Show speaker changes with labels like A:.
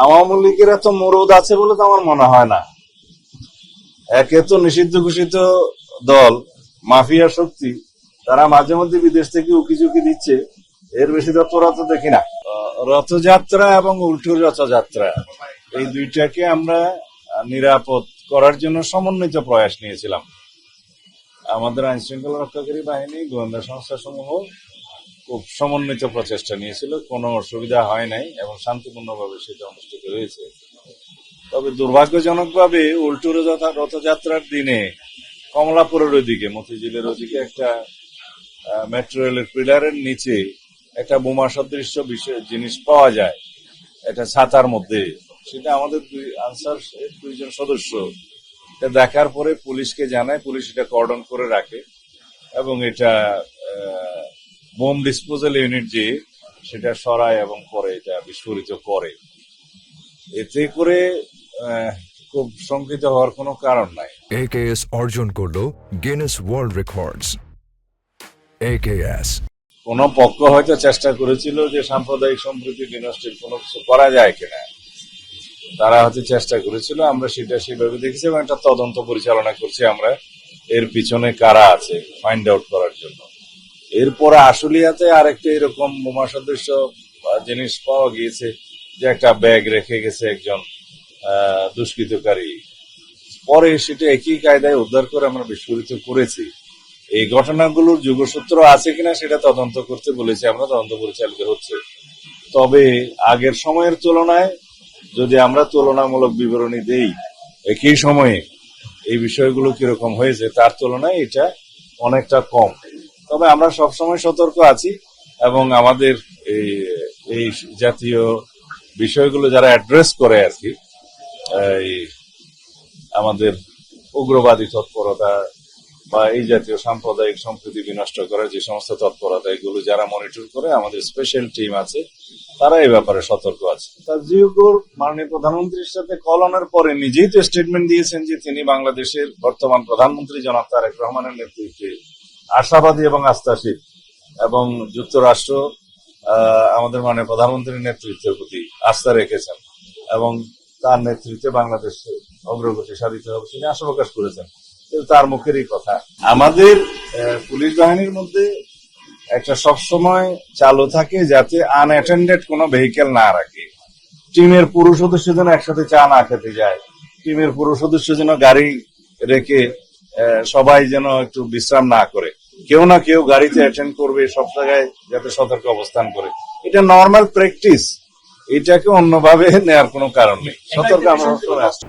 A: আওয়ামী লীগের এত মরদ আছে বলে তো আমার মনে হয় না। একে তো নিষিদ্ধ ঘোষিত দল, মাফিয়া শক্তি, তারা মাঝে মধ্যে বিদেশ থেকে উকিঝুঁকি দিচ্ছে, এর বেশি তৎপরতা তো দেখি না। রথযাত্রা এবং উল্টো রথযাত্রা এই দুইটাকে আমরা নিরাপদ করার জন্য সমন্বিত প্রয়াস নিয়েছিলাম। আমাদের আইন শৃঙ্খলা রক্ষাকারী বাহিনী, গোয়েন্দা সংস্থা সমূহ খুব সমন্বিত প্রচেষ্টা নিয়েছিল, কোনো অসুবিধা হয় নাই এবং শান্তিপূর্ণভাবে সেটা অনুষ্ঠিত হয়েছে। তবে দুর্ভাগ্যজনকভাবে উল্টো রথযাত্রার দিনে কমলাপুরের ওইদিকে, মতিঝিলের ওইদিকে একটা মেট্রো রেলের পিলারের নিচে একটা বোমা সদৃশ্য জিনিস পাওয়া যায়, একটা ছাতার মধ্যে। সেটা আমাদের আনসার দুইজন সদস্য এটা দেখার পরে পুলিশকে জানায়, পুলিশ এটা কর্ডন করে রাখে এবং এটা বোম ডিসপোজাল ইউনিট যে সেটা সরায় এবং পরে এটা বিস্ফোরিত করে। এতে করে খুব শঙ্কিত হওয়ার কোনো কারণ নাই।
B: AKS অর্জন করলো গিনেস ওয়ার্ল্ড রেকর্ডস। AKS
A: কোন পক্ষ হয়তো চেষ্টা করেছিল যে সাম্প্রদায়িক সম্প্রীতি বিনষ্টের কোনো কিছু করা যায় কিনা, তারা হয়তো চেষ্টা করেছিল, আমরা সেটা সেভাবে দেখেছি এবং একটা তদন্ত পরিচালনা করছি আমরা এর পিছনে কারা আছে ফাইন্ড আউট করার জন্য। এরপরে আশুলিয়াতে আরেকটা এরকম বোমা সদৃশ্য জিনিস পাওয়া গিয়েছে, যে একটা ব্যাগ রেখে গেছে একজন দুষ্কৃতকারী, পরে সেটা একই কায়দায় উদ্ধার করে আমরা বিস্ফোরিত করেছি। এই ঘটনাগুলোর যোগসূত্র আছে কিনা সেটা তদন্ত করতে বলেছি আমরা, তদন্ত পরিচালিত হচ্ছে। তবে আগের সময়ের তুলনায় যদি আমরা তুলনামূলক বিবরণী দেই, একই সময়ে এই বিষয়গুলো কিরকম হয়েছে তার তুলনায় এটা অনেকটা কম। তবে আমরা সবসময় সতর্ক আছি এবং আমাদের এই জাতীয় বিষয়গুলো যারা অ্যাড্রেস করে আর কি, আমাদের উগ্রবাদী তৎপরতা বা এই জাতীয় সাম্প্রদায়িক সম্প্রীতি বিনষ্ট করার যে সমস্ত তৎপরতা, এগুলো যারা মনিটর করে, আমাদের স্পেশাল টিম আছে, তারা এই ব্যাপারে সতর্ক আছে। তাজিউর মাননীয় প্রধানমন্ত্রীর সাথে কলনের পরে নিজেই তো স্টেটমেন্ট দিয়েছেন যে তিনি বাংলাদেশের বর্তমান প্রধানমন্ত্রী জনাব তারেক রহমানের নেতৃত্বে আশাবাদী এবং আস্থাশীল, এবং যুক্তরাষ্ট্র আমাদের মাননীয় প্রধানমন্ত্রীর নেতৃত্বের প্রতি আস্থা রেখেছেন এবং তার নেতৃত্বে বাংলাদেশের অগ্রগতি সাধিত হবে তিনি আশা প্রকাশ করেছেন। তার মুখেরই কথা। আমাদের পুলিশ বাহিনীর মধ্যে একটা সবসময় চালু থাকে যাতে আনঅ্যাটেন্ডেড কোনো ভেহিকেল না রাখে। টিমের পুরুষ সদস্য যেন একসাথে চা না খেতে যায়, টিমের পুরুষ সদস্য যেন গাড়ি রেখে সবাই যেন একটু বিশ্রাম না করে, কেউ না কেউ গাড়িতে অ্যাটেন্ড করবে, সব জায়গায় যাতে সতর্ক অবস্থান করে। এটা নর্মাল প্র্যাকটিস, এটাকে অন্যভাবে নেওয়ার কোনো কারণ নেই। সতর্ক আমরা আসছি।